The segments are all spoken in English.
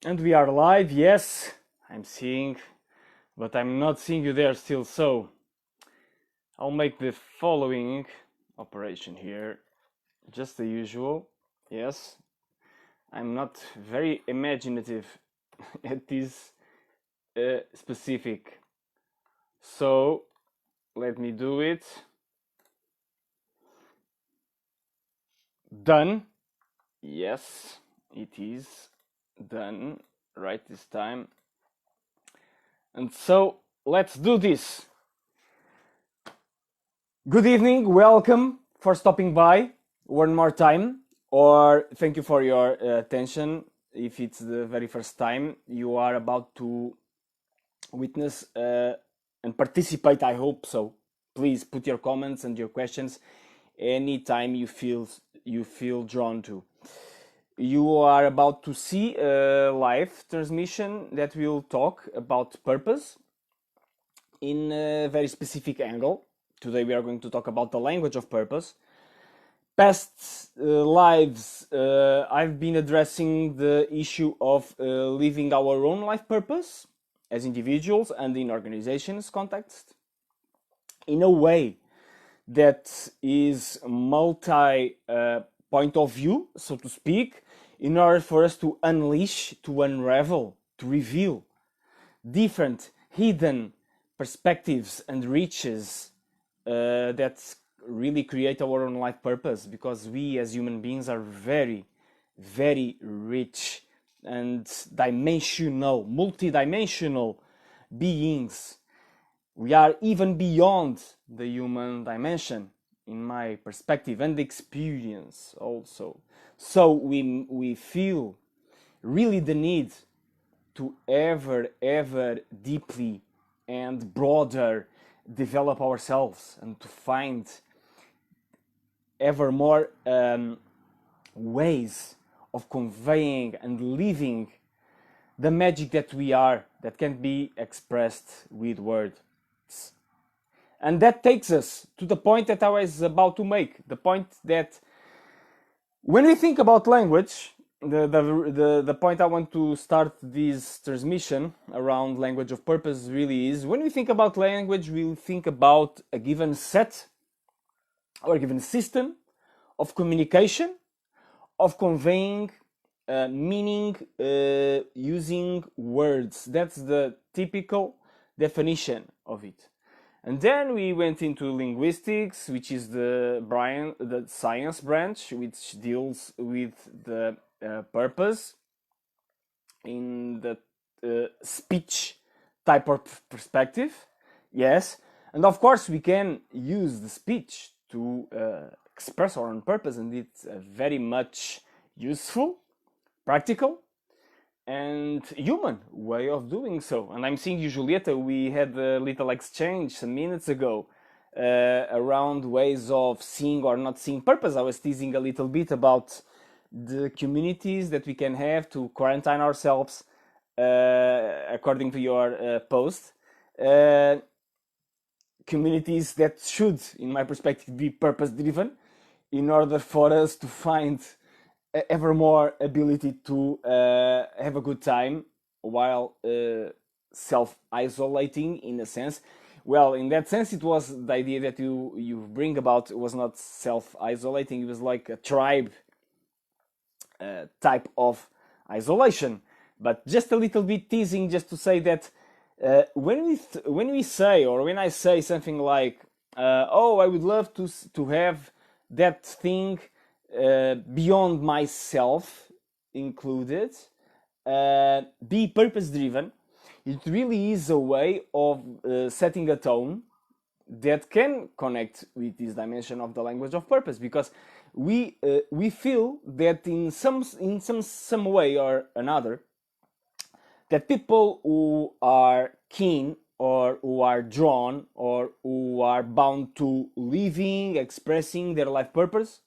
And we are live, yes, I'm seeing, but I'm not seeing you there still, so I'll make the following operation here, just the usual. Yes, I'm not very imaginative at this specific, so let me do it. Done. Yes, it is done right this time. And so let's do this. Good evening, welcome for stopping by one more time, or thank you for your attention if it's the very first time you are about to witness and participate. I hope so. Please put your comments and your questions anytime you feel drawn to. You are about to see a live transmission that will talk about purpose in a very specific angle. Today we are going to talk about the language of purpose. Past lives, I've been addressing the issue of living our own life purpose as individuals and in organizations context in a way that is multi point of view, so to speak, in order for us to unleash, to unravel, to reveal different hidden perspectives and reaches that really create our own life purpose, because we as human beings are very, very rich and dimensional, multidimensional beings. We are even beyond the human dimension, in my perspective and experience also. So we feel really the need to ever deeply and broader develop ourselves and to find ever more ways of conveying and living the magic that we are, that can be expressed with words. And that takes us to the point that I was about to make, the point that when we think about language, the point I want to start this transmission around language of purpose really is, when we think about language, we think about a given set or a given system of communication, of conveying meaning using words. That's the typical definition of it. And then we went into linguistics, which is the science branch, which deals with the purpose in the speech type of perspective. Yes, and of course we can use the speech to express our own purpose, and it's very much useful, practical, and human way of doing so. And I'm seeing you, Julieta. We had a little exchange some minutes ago around ways of seeing or not seeing purpose. I was teasing a little bit about the communities that we can have to quarantine ourselves, according to your post. Communities that should, in my perspective, be purpose driven in order for us to find ever more ability to have a good time while self-isolating, in a sense. Well, in that sense, it was the idea that you bring about. It was not self-isolating. It was like a tribe type of isolation. But just a little bit teasing, just to say that when we say, or when I say something like, "Oh, I would love to have that thing beyond myself included, be purpose driven," it really is a way of setting a tone that can connect with this dimension of the language of purpose, because we feel that in some way or another, that people who are keen or who are drawn or who are bound to living, expressing their life purpose,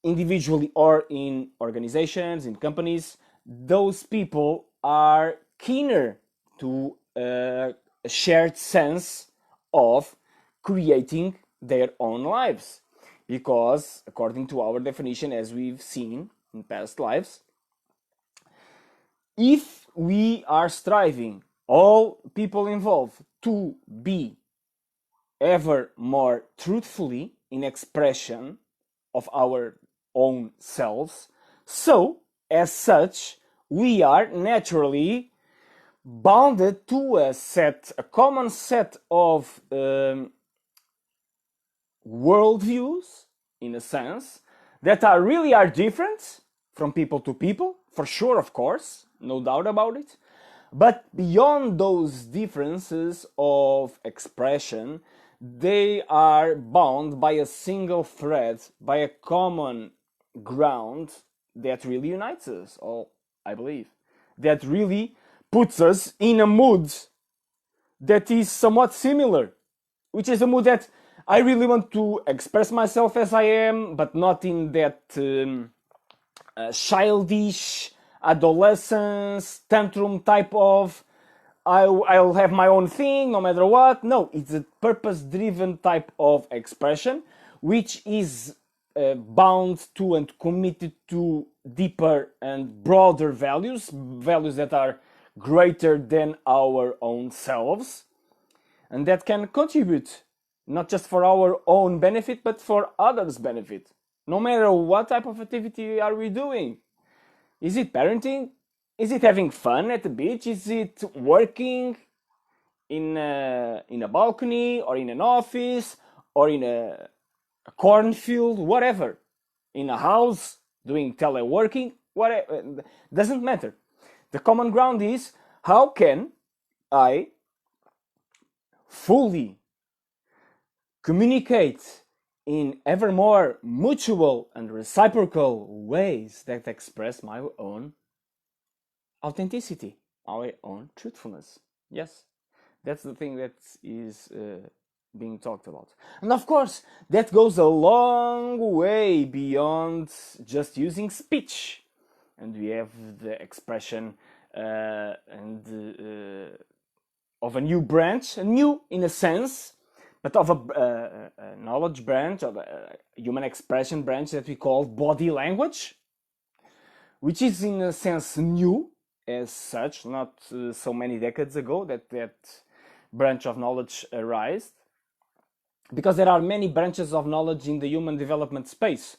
individually or in organizations, in companies, those people are keener to a shared sense of creating their own lives. Because, according to our definition, as we've seen in past lives, if we are striving, all people involved, to be ever more truthfully in expression of our own selves, so as such, we are naturally bounded to a common set of worldviews, in a sense, that are different from people to people, for sure, of course, no doubt about it. But beyond those differences of expression, they are bound by a single thread, by a common ground that really unites us all, I believe. That really puts us in a mood that is somewhat similar, which is a mood that I really want to express myself as I am, but not in that childish adolescence tantrum type of I'll have my own thing no matter what. No, it's a purpose driven type of expression which is bound to and committed to deeper and broader values, values that are greater than our own selves, and that can contribute not just for our own benefit but for others' benefit, no matter what type of activity are we doing. Is it parenting? Is it having fun at the beach? Is it working in a balcony or in an office or in a cornfield, whatever, in a house doing teleworking, whatever, doesn't matter. The common ground is how can I fully communicate in ever more mutual and reciprocal ways that express my own authenticity, our own truthfulness. Yes, that's the thing that is being talked about. And of course, that goes a long way beyond just using speech. And we have the expression of a new branch, new in a sense, but of a knowledge branch, of a human expression branch that we call body language, which is in a sense new as such, not so many decades ago that branch of knowledge arose, because there are many branches of knowledge in the human development space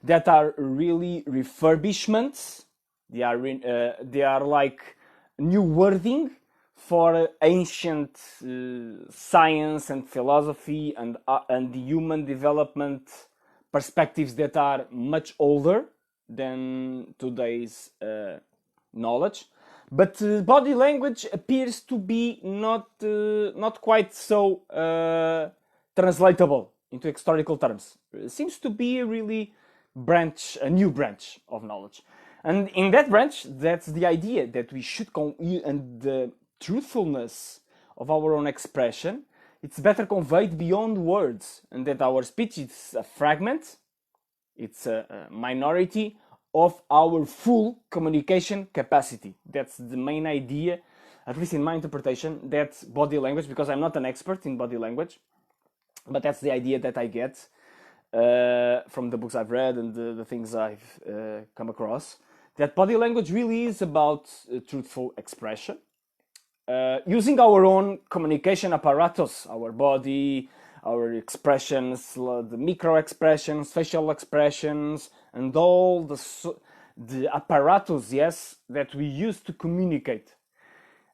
that are really refurbishments. They are like new wording for ancient science and philosophy and the human development perspectives that are much older than today's knowledge. But body language appears to be not quite so translatable into historical terms. It seems to be a really a new branch of knowledge. And in that branch, that's the idea that we should and the truthfulness of our own expression, it's better conveyed beyond words, and that our speech is a fragment, it's a minority of our full communication capacity. That's the main idea, at least in my interpretation, that's body language, because I'm not an expert in body language, but that's the idea that I get from the books I've read and the things I've come across, that body language really is about truthful expression, using our own communication apparatus, our body, our expressions, the micro expressions, facial expressions, and all the apparatus, yes, that we use to communicate.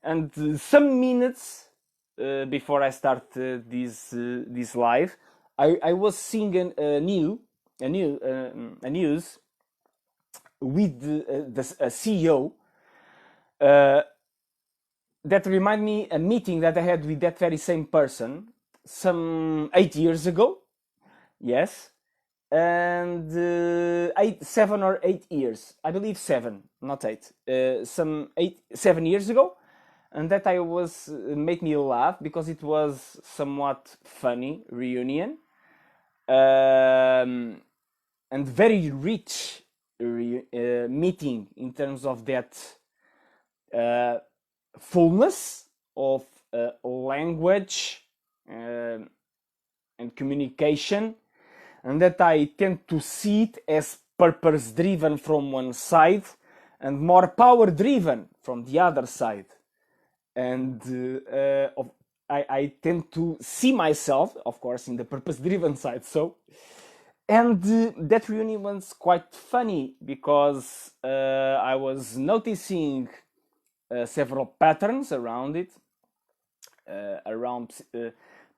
And some minutes before I start this live, I was seeing a news with a CEO that remind me a meeting that I had with that very same person some 8 years ago. Yes, and 7 or 8 years, I believe 7, not 8, 7 years ago, and that I was made me laugh because it was somewhat funny reunion, and very rich meeting in terms of that fullness of language and communication, and that I tend to see it as purpose driven from one side and more power driven from the other side. And I tend to see myself, of course, in the purpose-driven side. So, and that reunion was quite funny because I was noticing several patterns around it, around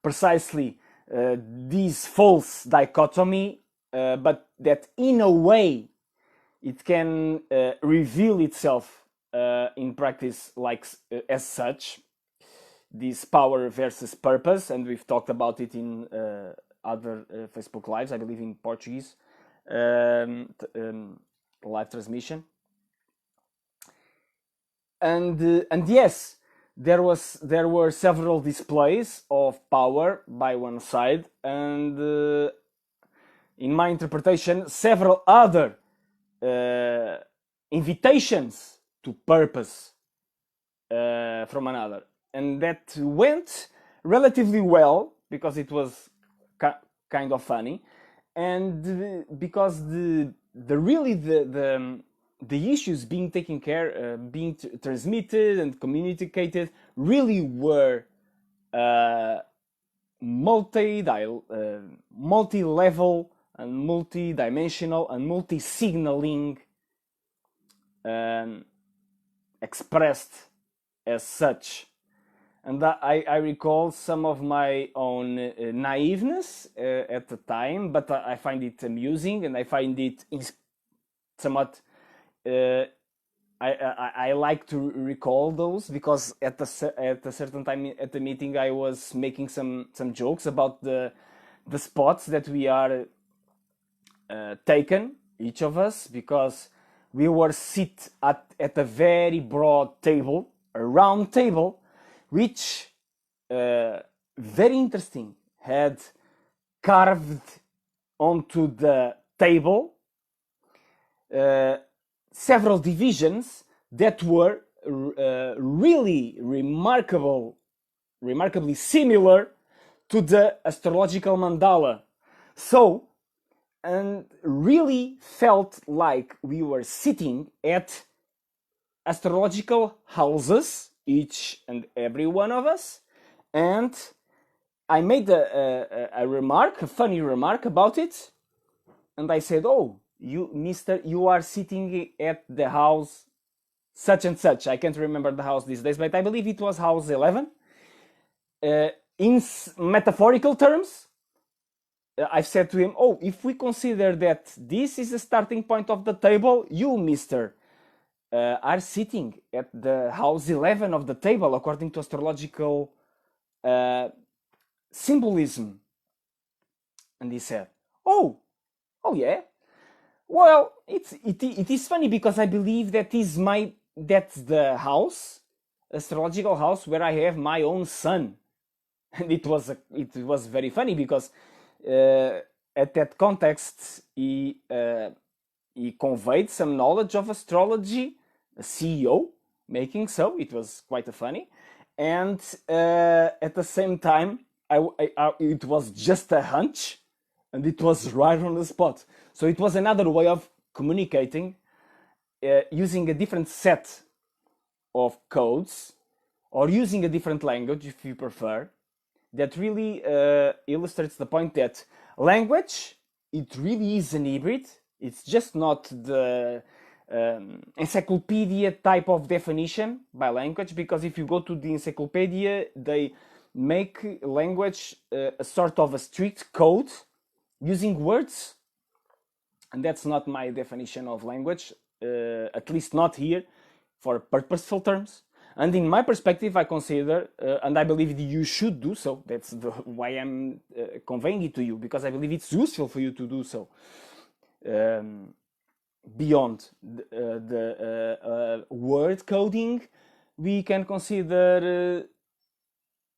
precisely this false dichotomy, but that in a way it can reveal itself in practice like as such, this power versus purpose, and we've talked about it in other Facebook lives, I believe in Portuguese live transmission. And yes, there were several displays of power by one side, and in my interpretation, several other invitations to purpose from another, and that went relatively well because it was kind of funny, and because the issues being taken care, being transmitted and communicated, really were multi-level and multi-dimensional and multi-signaling, expressed as such. And I recall some of my own naiveness at the time, but I find it amusing, and I find it somewhat. I like to recall those because at a certain time at the meeting I was making some jokes about the spots that we are taken, each of us, because we were sit at a very broad table, a round table, which very interesting, had carved onto the table several divisions that were really remarkably similar to the astrological mandala. So, and really felt like we were sitting at astrological houses, each and every one of us, and I made a remark, a funny remark about it, and I said, "Oh, you, Mister, you are sitting at the house such and such." I can't remember the house these days, but I believe it was house 11. In metaphorical terms, I've said to him, "Oh, if we consider that this is the starting point of the table, you, Mister, are sitting at the house 11 of the table according to astrological symbolism." And he said, "Oh yeah. Well, it is funny because I believe that's the house, astrological house, where I have my own sun." And it was very funny because at that context he conveyed some knowledge of astrology, a CEO making so. It was quite funny, and at the same time it was just a hunch, and it was right on the spot. So it was another way of communicating using a different set of codes, or using a different language if you prefer, that really illustrates the point that language, it really is an hybrid. It's just not the encyclopedia type of definition by language, because if you go to the encyclopedia, they make language a sort of a strict code using words, and that's not my definition of language, at least not here, for purposeful terms. And in my perspective, I consider, and I believe you should do so, that's why I'm conveying it to you, because I believe it's useful for you to do so. Beyond the word coding, we can consider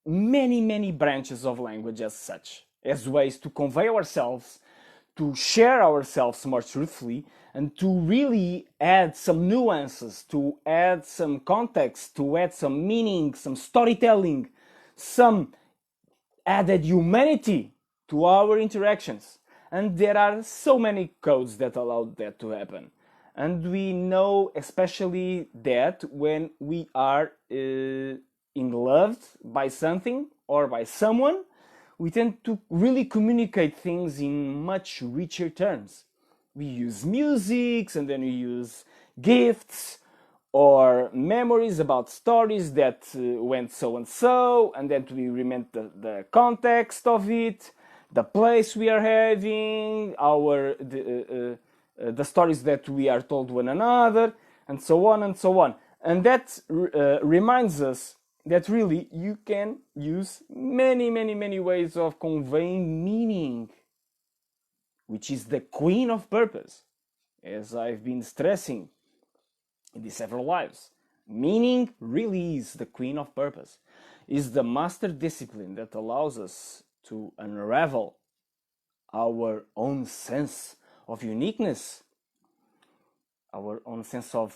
many branches of language as such, as ways to convey ourselves, to share ourselves more truthfully, and to really add some nuances, to add some context, to add some meaning, some storytelling, some added humanity to our interactions. And there are so many codes that allow that to happen. And we know especially that when we are in love by something or by someone, we tend to really communicate things in much richer terms. We use music, and then we use gifts or memories about stories that went so and so, and then we remember the context of it, the place we are having, the stories that we are told one another, and so on and so on. And that reminds us that really you can use many ways of conveying meaning, which is the queen of purpose, as I've been stressing in these several lives. Meaning really is the queen of purpose, is the master discipline that allows us to unravel our own sense of uniqueness, our own sense of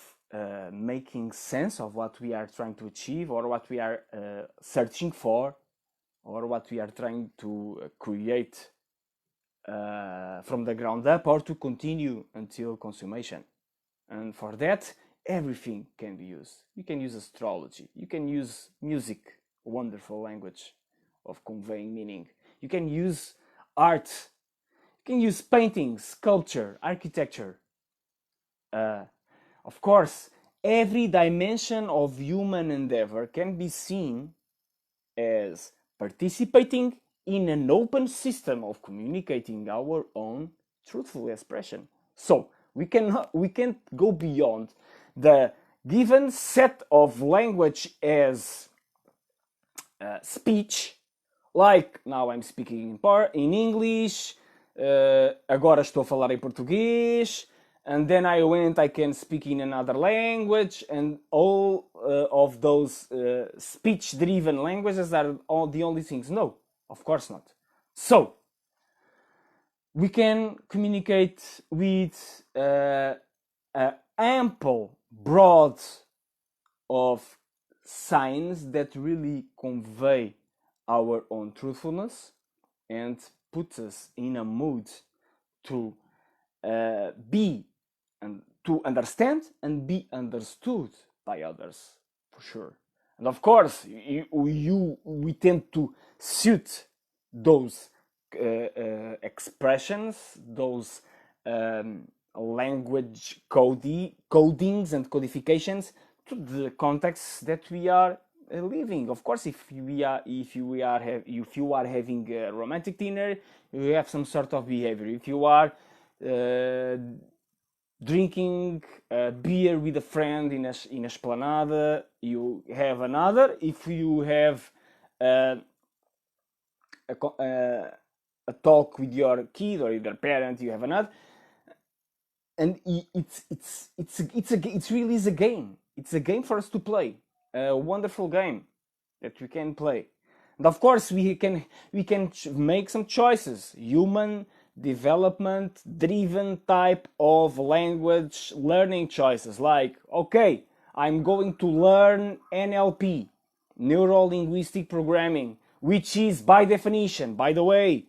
making sense of what we are trying to achieve, or what we are searching for, or what we are trying to create from the ground up, or to continue until consummation. And for that, everything can be used. You can use astrology, you can use music, a wonderful language of conveying meaning. You can use art, you can use painting, sculpture, architecture. Of course, every dimension of human endeavor can be seen as participating in an open system of communicating our own truthful expression. So we can't go beyond the given set of language as speech, like now I'm speaking in English, agora estou a falar em português, and then I can speak in another language, and all of those speech-driven languages are all the only things. No, of course not. So, we can communicate with an ample, broad of signs that really convey our own truthfulness and put us in a mood to be and to understand and be understood by others, for sure. And of course, we tend to suit those expressions, those language codings and codifications to the context that we are living. Of course, if you are having a romantic dinner, you have some sort of behavior. If you are drinking beer with a friend in a esplanada, you have another. If you have a talk with your kid or your parent, you have another. And it's really a game. It's a game for us to play. A wonderful game that we can play. And of course, we can make some choices. Human development driven type of language learning choices, like, okay, I'm going to learn NLP, neuro linguistic programming, which is, by definition, by the way,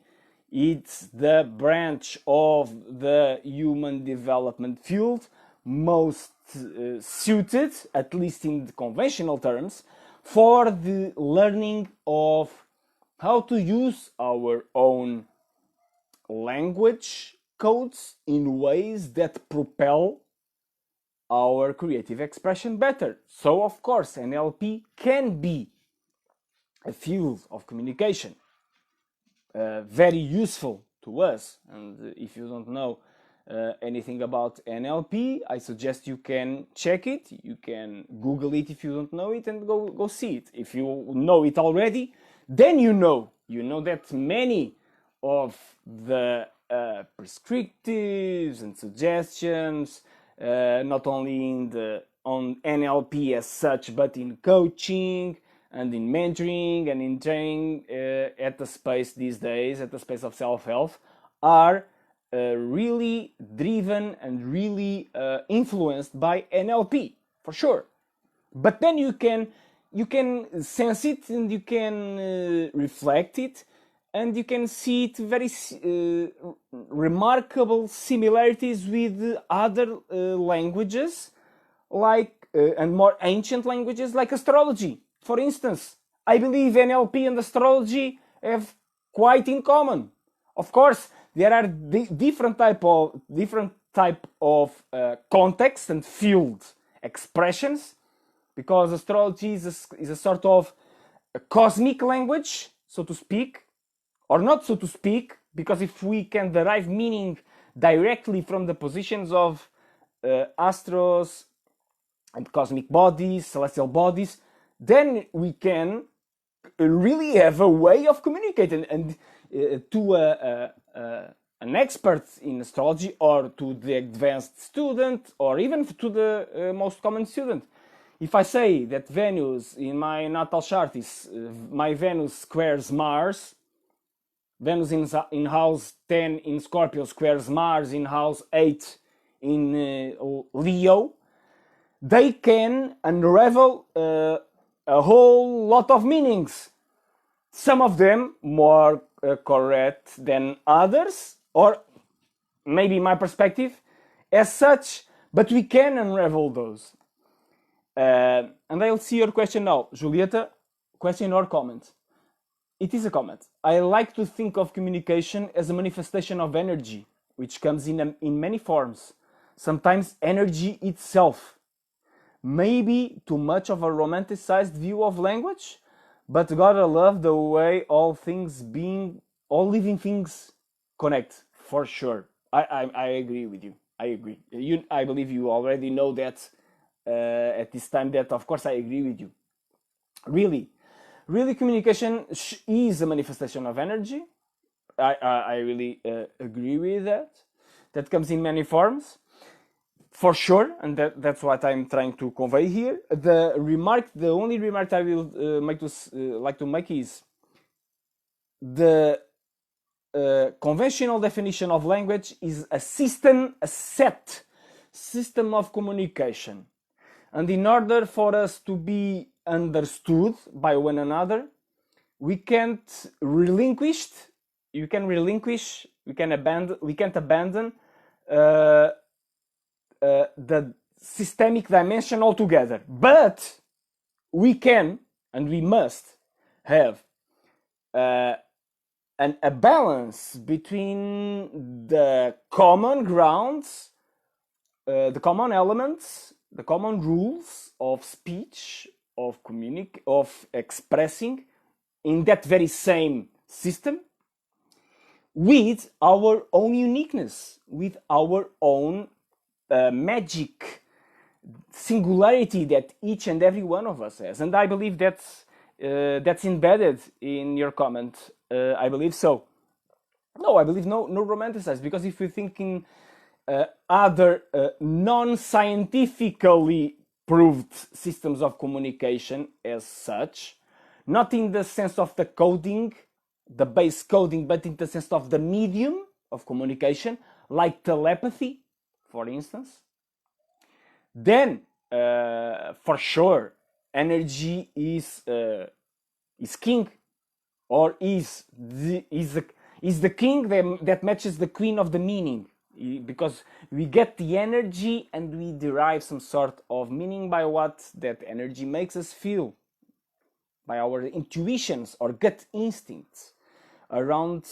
it's the branch of the human development field most suited, at least in the conventional terms, for the learning of how to use our own language codes in ways that propel our creative expression better. So, of course, NLP can be a field of communication, very useful to us. And if you don't know anything about NLP, I suggest you can check it. You can Google it if you don't know it, and go see it. If you know it already, then you know that many of the prescriptives and suggestions, not only on NLP as such, but in coaching and in mentoring and in training at the space these days, at the space of self-help, are really driven and really influenced by NLP, for sure. But then you can sense it, and you can reflect it and you can see it very remarkable similarities with other languages, like and more ancient languages like astrology. For instance, I believe NLP and astrology have quite in common. Of course, there are different type of context and field expressions, because astrology is a sort of a cosmic language, so to speak, or not so to speak, because if we can derive meaning directly from the positions of astros and cosmic bodies, celestial bodies, then we can really have a way of communicating. And to an expert in astrology, or to the advanced student, or even to the most common student, if I say that Venus in my natal chart is my Venus squares Mars, Venus in house 10 in Scorpio squares Mars in house 8 in Leo, they can unravel a whole lot of meanings. Some of them more correct than others, or maybe my perspective as such, but we can unravel those. And I'll see your question now. Julieta, question or comment? It is a comment. I like to think of communication as a manifestation of energy, which comes in many forms. Sometimes energy itself. Maybe too much of a romanticized view of language, but gotta love the way all living things connect, for sure. I agree with you. I agree. I believe you already know that at this time, that of course I agree with you. Really communication is a manifestation of energy. I really agree with that. That comes in many forms, for sure, and that's what I'm trying to convey here. The only remark I will like to make is the conventional definition of language is a set system of communication. And in order for us to be understood by one another, we can't abandon the systemic dimension altogether. But we can, and we must, have a balance between the common grounds, the common elements, the common rules of speech, of expressing in that very same system, with our own uniqueness, with our own magic singularity that each and every one of us has. And I believe that's embedded in your comment. I believe so. No, I believe no romanticize, because if we think in other non-scientifically proved systems of communication as such, not in the sense of the coding, the base coding, but in the sense of the medium of communication, like telepathy, for instance, then for sure energy is king, or is the king that matches the queen of the meaning, because we get the energy and we derive some sort of meaning by what that energy makes us feel, by our intuitions or gut instincts around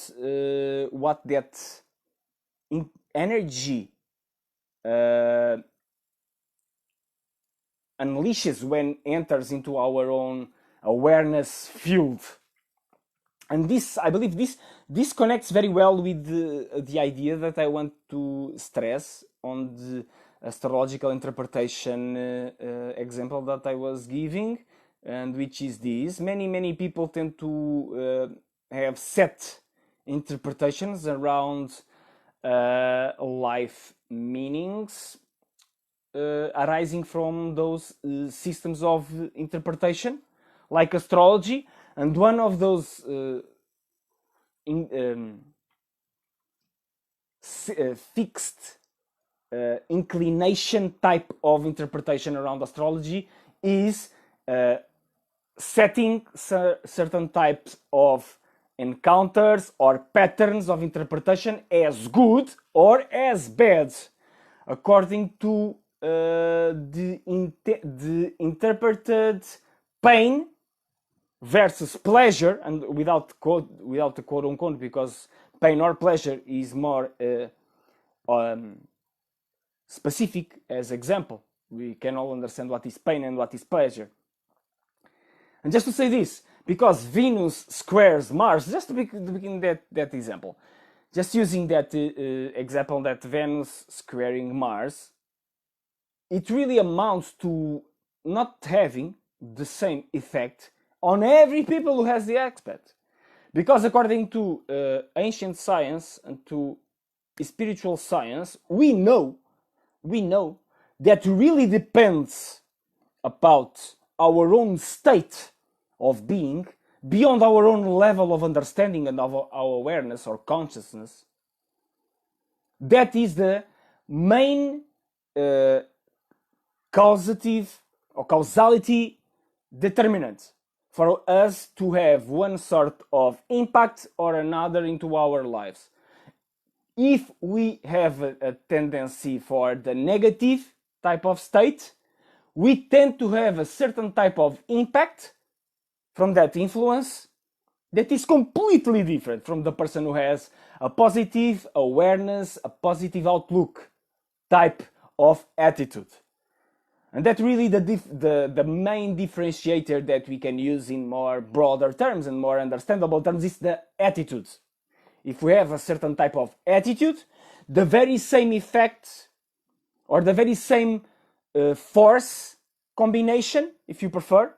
what that energy unleashes when enters into our own awareness field. And this, I believe, this connects very well with the idea that I want to stress on the astrological interpretation example that I was giving, and which is this: many people tend to have set interpretations around life meanings arising from those systems of interpretation, like astrology. And one of those fixed inclination type of interpretation around astrology is setting certain types of encounters or patterns of interpretation as good or as bad, according to the interpreted pain versus pleasure, and without the quote unquote, because pain or pleasure is more specific as example. We can all understand what is pain and what is pleasure. And just to say this, because Venus squares Mars, just to begin that example, just using that example, that Venus squaring Mars, it really amounts to not having the same effect on every people who has the aspect. Because according to ancient science and to spiritual science, we know that really depends about our own state of being, beyond our own level of understanding and of our awareness or consciousness. That is the main causative or causality determinant for us to have one sort of impact or another into our lives. If we have a tendency for the negative type of state, we tend to have a certain type of impact from that influence that is completely different from the person who has a positive awareness, a positive outlook type of attitude. And that's really the main differentiator that we can use in more broader terms and more understandable terms is the attitude. If we have a certain type of attitude, the very same effect or the very same force combination, if you prefer,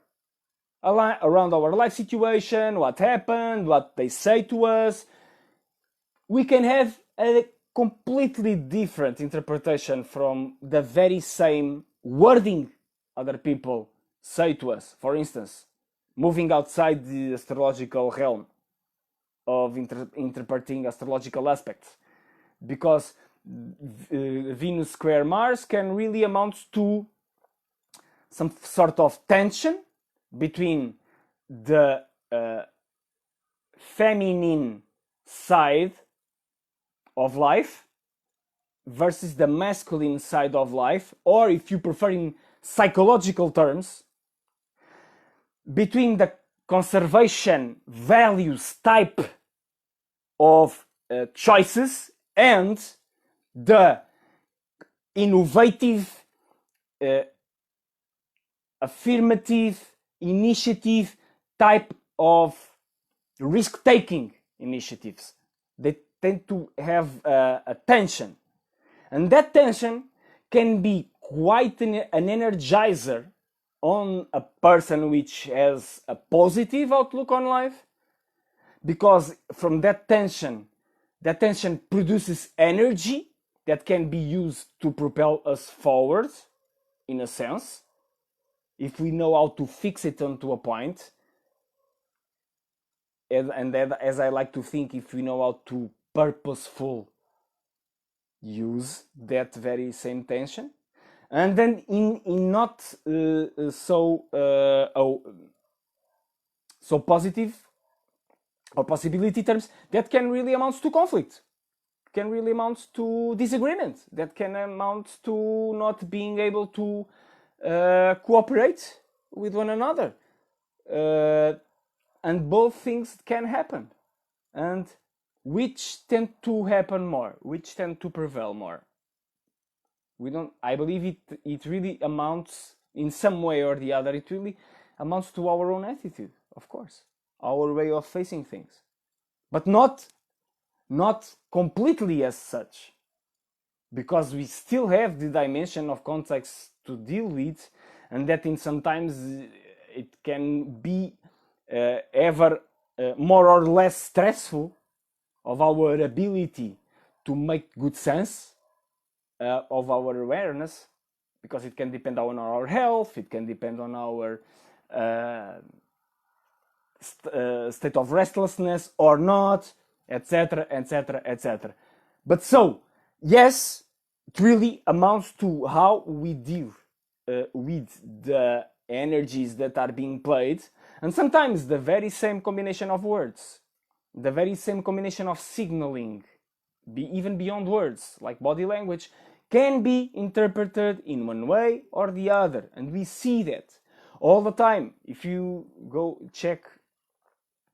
around our life situation, what happened, what they say to us, we can have a completely different interpretation from the very same wording other people say to us. For instance, moving outside the astrological realm of interpreting astrological aspects, because Venus square Mars can really amount to some sort of tension between the feminine side of life versus the masculine side of life, or if you prefer in psychological terms, between the conservation values type of choices and the innovative, affirmative, initiative type of risk-taking initiatives. They tend to have a tension. And that tension can be quite an energizer on a person which has a positive outlook on life, because from that tension produces energy that can be used to propel us forward, in a sense, if we know how to fix it onto a point. And as I like to think, if we know how to purposeful use that very same tension, and then in not so positive or possibility terms, that can really amount to conflict, can really amount to disagreement, that can amount to not being able to cooperate with one another, and both things can happen. And which tend to happen more, which tend to prevail more? I believe it really amounts, in some way or the other, it really amounts to our own attitude, of course, our way of facing things, but not completely as such, because we still have the dimension of context to deal with, and that in sometimes it can be ever more or less stressful of our ability to make good sense of our awareness, because it can depend on our health, it can depend on our state of restlessness or not, etc., etc., etc. But so, yes, it really amounts to how we deal with the energies that are being played, and sometimes the very same combination of words the very same combination of signaling, even beyond words, like body language, can be interpreted in one way or the other. And we see that all the time. If you go check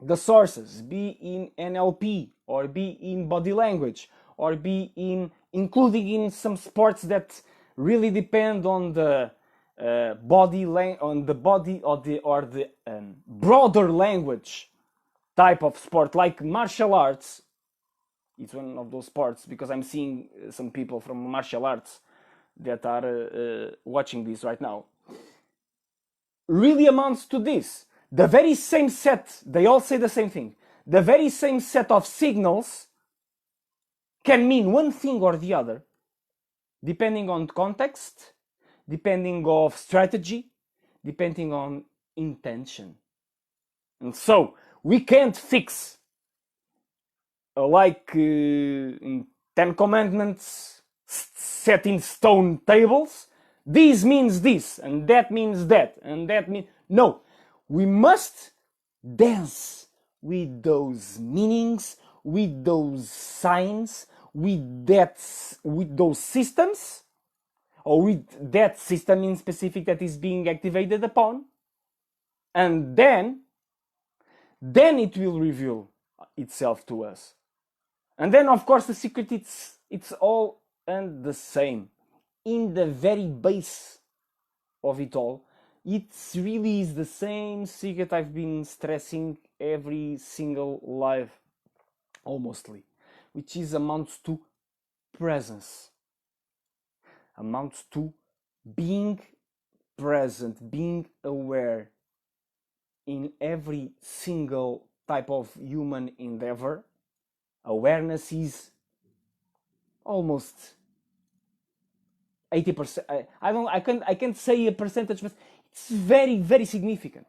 the sources, be in NLP, or be in body language, or be in including in some sports that really depend on the body or the broader language type of sport, like martial arts. It's one of those sports, because I'm seeing some people from martial arts that are watching this right now. Really amounts to this. The very same set, they all say the same thing. The very same set of signals can mean one thing or the other, depending on context, depending on strategy, depending on intention. And so, we can't fix, like in 10 Commandments set in stone tables, this means this, and that means that, and that means... No, we must dance with those meanings, with those signs, with those systems, or with that system in specific that is being activated upon, and then it will reveal itself to us. And then, of course, the secret, it's all and the same. In the very base of it all, it really is the same secret I've been stressing every single live, almostly, which is amounts to presence. Amounts to being present, being aware in every single type of human endeavor. Awareness is almost 80%. I can't say a percentage, but it's very, very significant.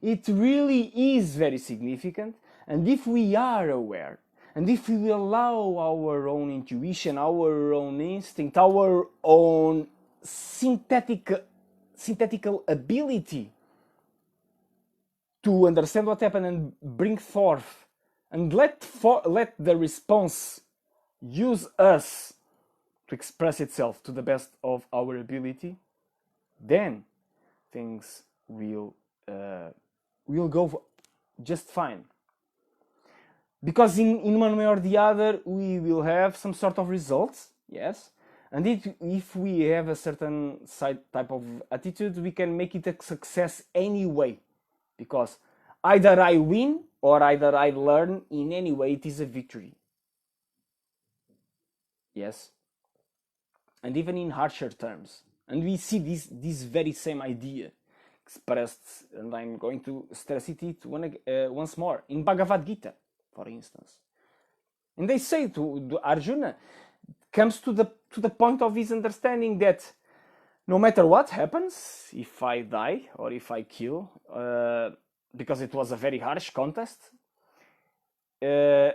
It really is very significant. And if we are aware, and if we allow our own intuition, our own instinct, our own synthetical ability to understand what happened and bring forth, and let the response use us to express itself to the best of our ability, then things will go just fine. Because in one way or the other, we will have some sort of results, yes. And if we have a certain type of attitude, we can make it a success anyway. Because either I win or either I learn, in any way it is a victory. Yes. And even in harsher terms. And we see this very same idea expressed, and I'm going to stress it once more, in Bhagavad Gita, for instance. And they say to Arjuna, comes to the point of his understanding that no matter what happens, if I die or if I kill, because it was a very harsh contest, I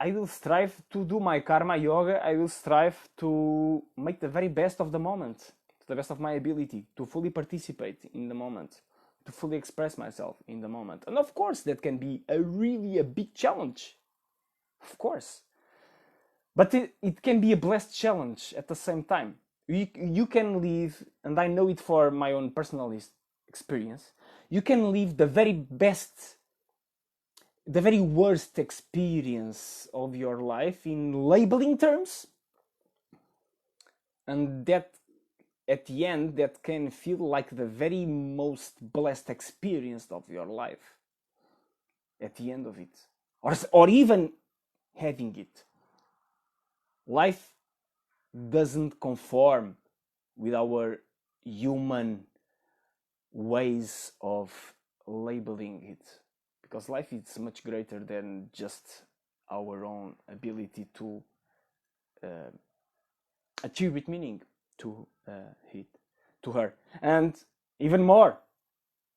will strive to do my karma yoga. I will strive to make the very best of the moment, to the best of my ability, to fully participate in the moment, to fully express myself in the moment. And of course, that can be a big challenge. Of course. But it can be a blessed challenge at the same time. You can live, and I know it for my own personal experience, you can live the very best, the very worst experience of your life in labeling terms, and that at the end that can feel like the very most blessed experience of your life at the end of it, or even having it. Life doesn't conform with our human ways of labeling it, because life is much greater than just our own ability to attribute meaning to her. And even more,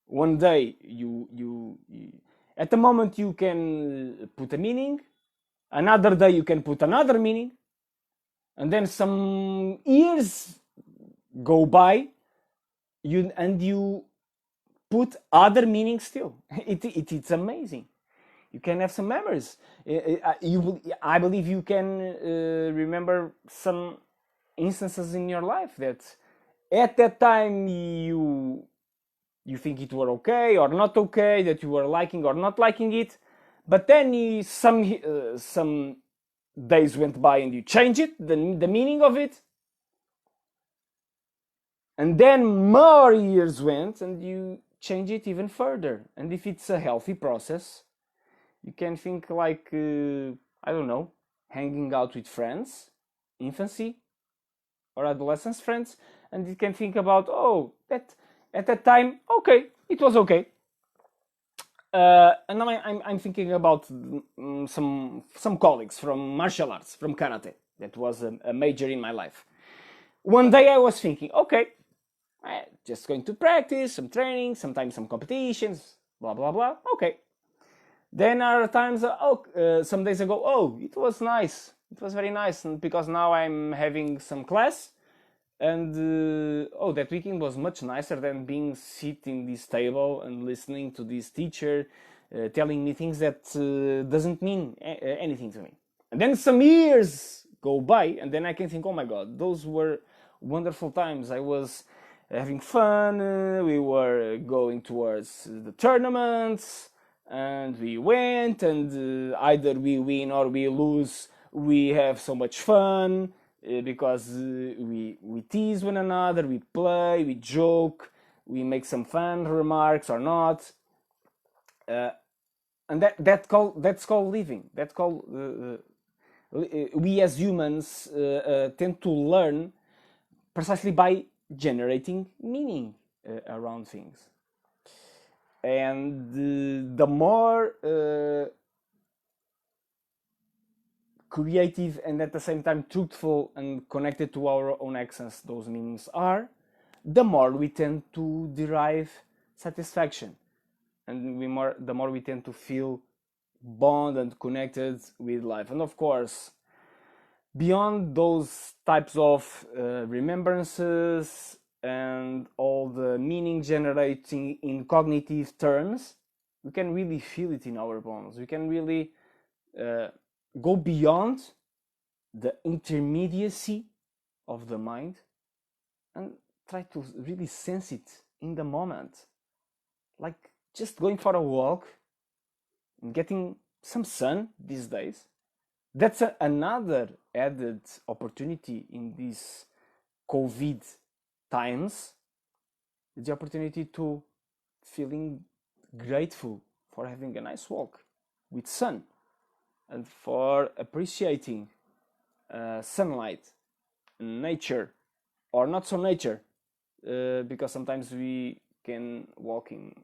one day you at the moment you can put a meaning, another day you can put another meaning, and then some years go by, you put other meanings still. It's amazing. You can have some memories. I believe you can remember some instances in your life that at that time you think it were okay or not okay, that you were liking or not liking it, but then some days went by and you change it, the meaning of it, and then more years went and you change it even further. And if it's a healthy process, you can think like I don't know, hanging out with friends, infancy or adolescence friends, and you can think about, oh, that at that time, okay, it was okay. And now I'm thinking about some colleagues from martial arts, from karate. That was a major in my life. One day I was thinking, okay, I'm just going to practice, some training, sometimes some competitions, blah blah blah. Okay. Then other times, some days ago, oh, it was nice. It was very nice, and because now I'm having some class, and oh, that weekend was much nicer than being sitting this table and listening to this teacher telling me things that doesn't mean anything to me. And then some years go by, and then I can think, oh my god, those were wonderful times. I was having fun. We were going towards the tournaments, and we went, and either we win or we lose. We have so much fun because we tease one another, we play, we joke, we make some fun remarks or not, and that's called living. That's called we as humans tend to learn precisely by generating meaning around things. And the more creative and at the same time truthful and connected to our own essence those meanings are, the more we tend to derive satisfaction, and the more we tend to feel bond and connected with life. And of course, beyond those types of remembrances and all the meaning generating in cognitive terms, we can really feel it in our bones. We can really go beyond the intermediacy of the mind and try to really sense it in the moment, like just going for a walk and getting some sun these days. That's another added opportunity in these COVID times, the opportunity to feeling grateful for having a nice walk with sun and for appreciating sunlight, nature, or not so nature, because sometimes we can walk in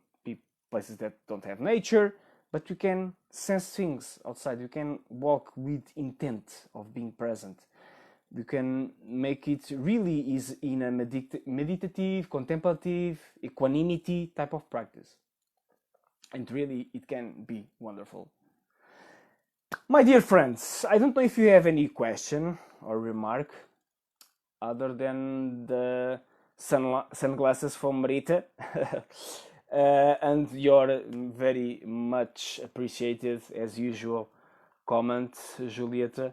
places that don't have nature, but we can sense things outside. You can walk with intent of being present. You can make it really is in a meditative, contemplative, equanimity type of practice. And really, it can be wonderful. My dear friends, I don't know if you have any question or remark other than the sunglasses from Marita and your very much appreciated, as usual, comment, Julieta.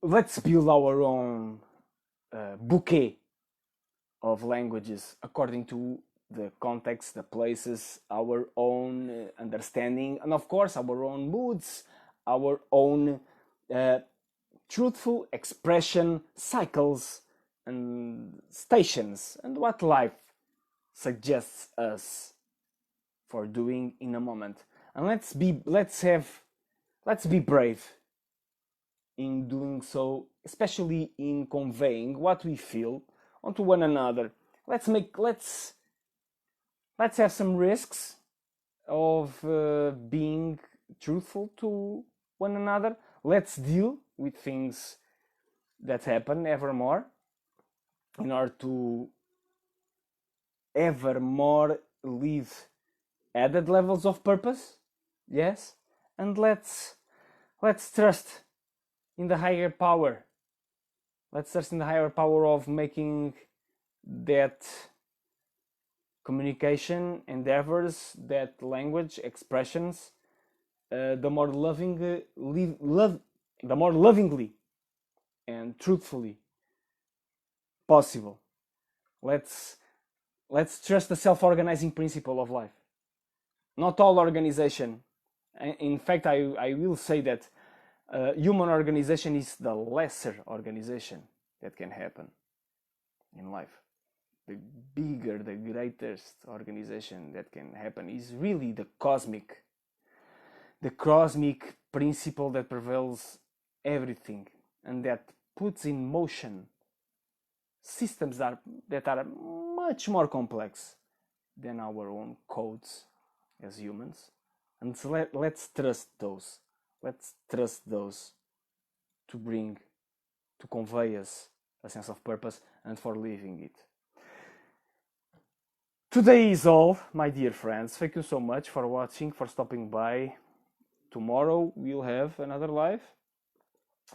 Let's build our own bouquet of languages according to the context, the places, our own understanding, and of course our own moods, our own truthful expression cycles and stations, and what life suggests us for doing in a moment. And let's be brave in doing so, especially in conveying what we feel onto one another. Let's have some risks of being truthful to one another. Let's deal with things that happen ever more in order to ever more live added levels of purpose. Yes, and let's trust in the higher power. Let's trust in the higher power of making that communication endeavors, that language expressions, the more the more lovingly and truthfully possible. Let's trust the self-organizing principle of life. Not all organization. In fact, I will say that human organization is the lesser organization that can happen in life. The bigger, the greatest organization that can happen is really the cosmic principle that prevails everything and that puts in motion systems that are much more complex than our own codes as humans. And so let's trust those. Let's trust those to convey us a sense of purpose and for living it. Today is all, my dear friends. Thank you so much for watching, for stopping by. Tomorrow we'll have another live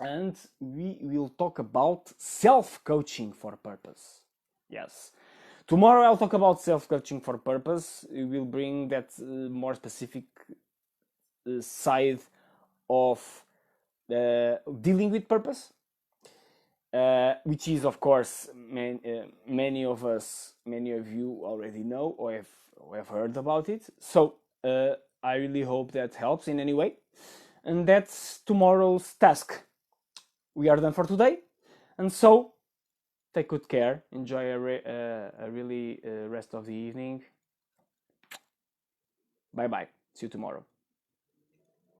and we will talk about self-coaching for purpose. Yes. Tomorrow I'll talk about self-coaching for purpose. We will bring that more specific side of dealing with purpose, which is, of course, many of you already know or have heard about it. So I really hope that helps in any way. And that's tomorrow's task. We are done for today. And so, take good care. Enjoy a really rest of the evening. Bye-bye. See you tomorrow.